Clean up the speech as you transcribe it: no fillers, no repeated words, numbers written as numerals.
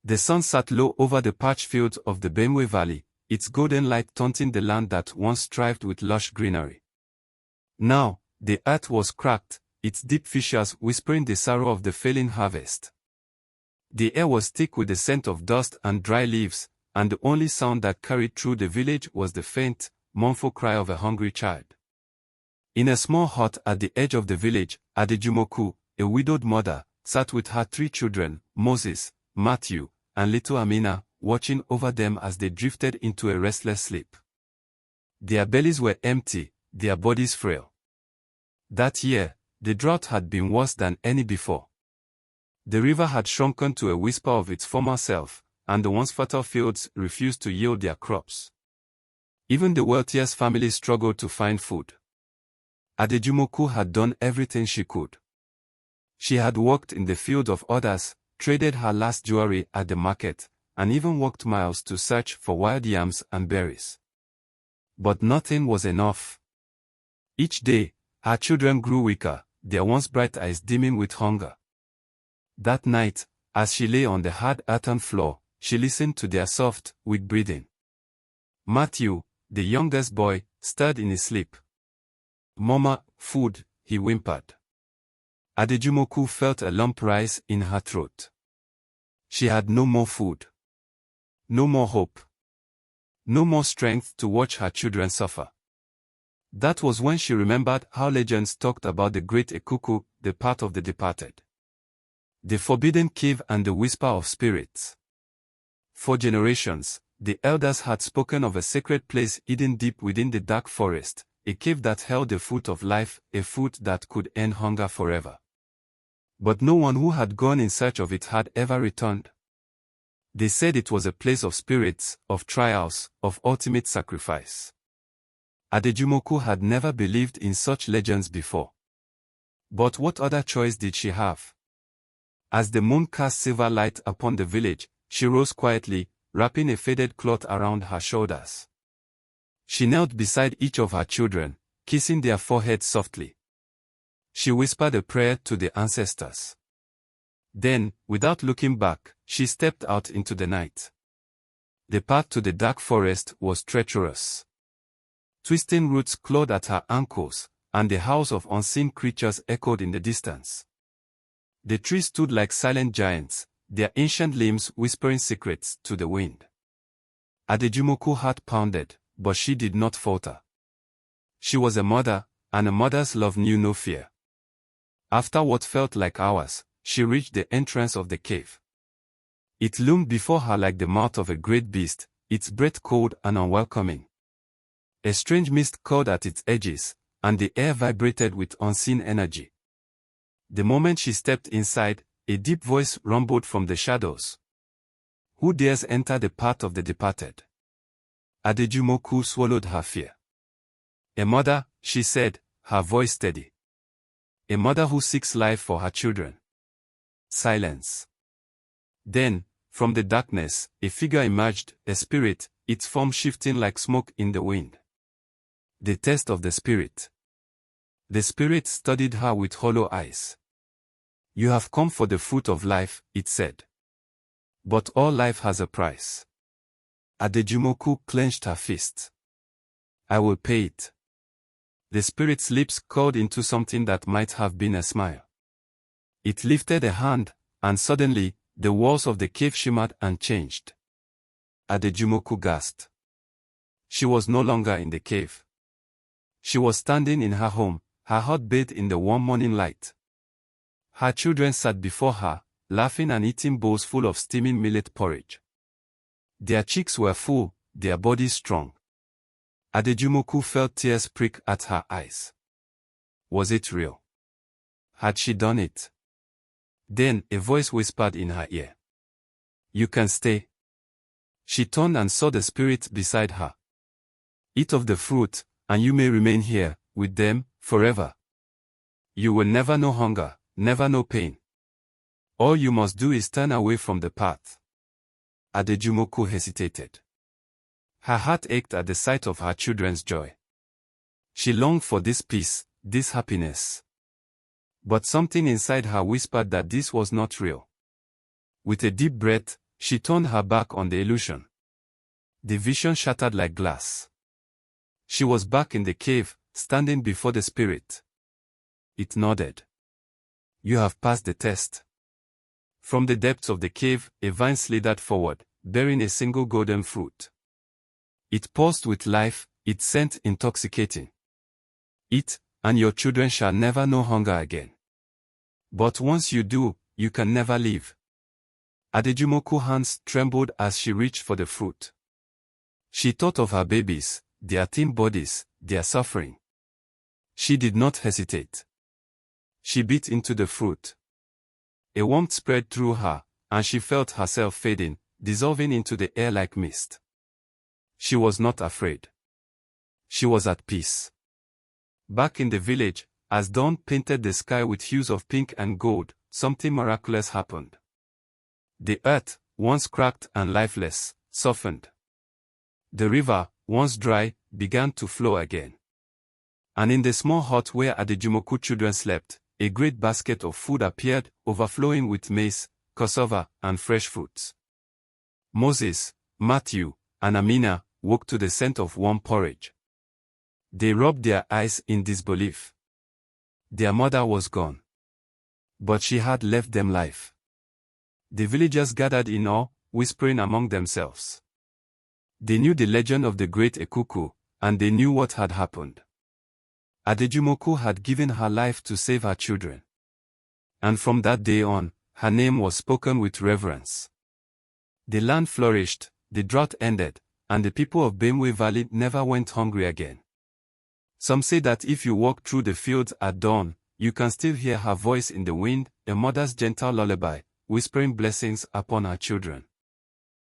The sun sat low over the parched fields of the Benue Valley, its golden light taunting the land that once thrived with lush greenery. Now, the earth was cracked, its deep fissures whispering the sorrow of the failing harvest. The air was thick with the scent of dust and dry leaves, and the only sound that carried through the village was the faint, mournful cry of a hungry child. In a small hut at the edge of the village, Adéjùmọ, a widowed mother, sat with her 3 children, Moses, Matthew, and little Amina, watching over them as they drifted into a restless sleep. Their bellies were empty, their bodies frail. That year, the drought had been worse than any before. The river had shrunken to a whisper of its former self, and the once fertile fields refused to yield their crops. Even the wealthiest families struggled to find food. Adéjùmọ had done everything she could. She had worked in the fields of others, traded her last jewelry at the market, and even walked miles to search for wild yams and berries. But nothing was enough. Each day, her children grew weaker, their once bright eyes dimming with hunger. That night, as she lay on the hard earthen floor, she listened to their soft, weak breathing. Matthew, the youngest boy, stirred in his sleep. "Mama, food," he whimpered. Adéjùmọ felt a lump rise in her throat. She had no more food. No more hope. No more strength to watch her children suffer. That was when she remembered how legends talked about the great ikuku, the path of the departed. The forbidden cave and the whisper of spirits. For generations, the elders had spoken of a sacred place hidden deep within the dark forest, a cave that held the fruit of life, a fruit that could end hunger forever. But no one who had gone in search of it had ever returned. They said it was a place of spirits, of trials, of ultimate sacrifice. Adéjùmọ had never believed in such legends before. But what other choice did she have? As the moon cast silver light upon the village, she rose quietly, wrapping a faded cloth around her shoulders. She knelt beside each of her children, kissing their foreheads softly. She whispered a prayer to the ancestors. Then, without looking back, she stepped out into the night. The path to the dark forest was treacherous. Twisting roots clawed at her ankles, and the howls of unseen creatures echoed in the distance. The trees stood like silent giants, their ancient limbs whispering secrets to the wind. Adéjùmọ's heart pounded, but she did not falter. She was a mother, and a mother's love knew no fear. After what felt like hours, she reached the entrance of the cave. It loomed before her like the mouth of a great beast, its breath cold and unwelcoming. A strange mist curled at its edges, and the air vibrated with unseen energy. The moment she stepped inside, a deep voice rumbled from the shadows. "Who dares enter the path of the departed?" Adéjùmọ swallowed her fear. "A mother," she said, her voice steady. "A mother who seeks life for her children." Silence. Then, from the darkness, a figure emerged, a spirit, its form shifting like smoke in the wind. The test of the spirit. The spirit studied her with hollow eyes. "You have come for the fruit of life," it said. "But all life has a price." Adéjùmọ clenched her fist. "I will pay it." The spirit's lips curled into something that might have been a smile. It lifted a hand, and suddenly, the walls of the cave shimmered and changed. Adéjùmọ gasped. She was no longer in the cave. She was standing in her home, her heart bathed in the warm morning light. Her children sat before her, laughing and eating bowls full of steaming millet porridge. Their cheeks were full, their bodies strong. Adéjùmọ felt tears prick at her eyes. Was it real? Had she done it? Then a voice whispered in her ear. "You can stay." She turned and saw the spirit beside her. "Eat of the fruit, and you may remain here, with them, forever. You will never know hunger, never know pain. All you must do is turn away from the path." Adéjùmọ hesitated. Her heart ached at the sight of her children's joy. She longed for this peace, this happiness. But something inside her whispered that this was not real. With a deep breath, She turned her back on the illusion. The vision shattered like glass. She was back in the cave, standing before the spirit. It nodded. You have passed the test. From the depths of the cave, a vine slithered forward, bearing a single golden fruit. It pulsed with life, its scent intoxicating. Eat, and your children shall never know hunger again. But once you do, you can never leave. Adéjùmọ's hands trembled as she reached for the fruit. She thought of her babies, their thin bodies, their suffering. She did not hesitate. She bit into the fruit. A warmth spread through her, and she felt herself fading, dissolving into the air like mist. She was not afraid. She was at peace. Back in the village, as dawn painted the sky with hues of pink and gold, something miraculous happened. The earth, once cracked and lifeless, softened. The river, once dry, began to flow again. And in the small hut where Adéjùmọ's children slept, a great basket of food appeared, overflowing with maize, cassava, and fresh fruits. Moses, Matthew, and Amina woke to the scent of warm porridge. They rubbed their eyes in disbelief. Their mother was gone. But she had left them life. The villagers gathered in awe, whispering among themselves. They knew the legend of the great ikuku, and they knew what had happened. Adéjùmọ had given her life to save her children. And from that day on, her name was spoken with reverence. The land flourished, the drought ended, and the people of Benue Valley never went hungry again. Some say that if you walk through the fields at dawn, you can still hear her voice in the wind, a mother's gentle lullaby, whispering blessings upon her children.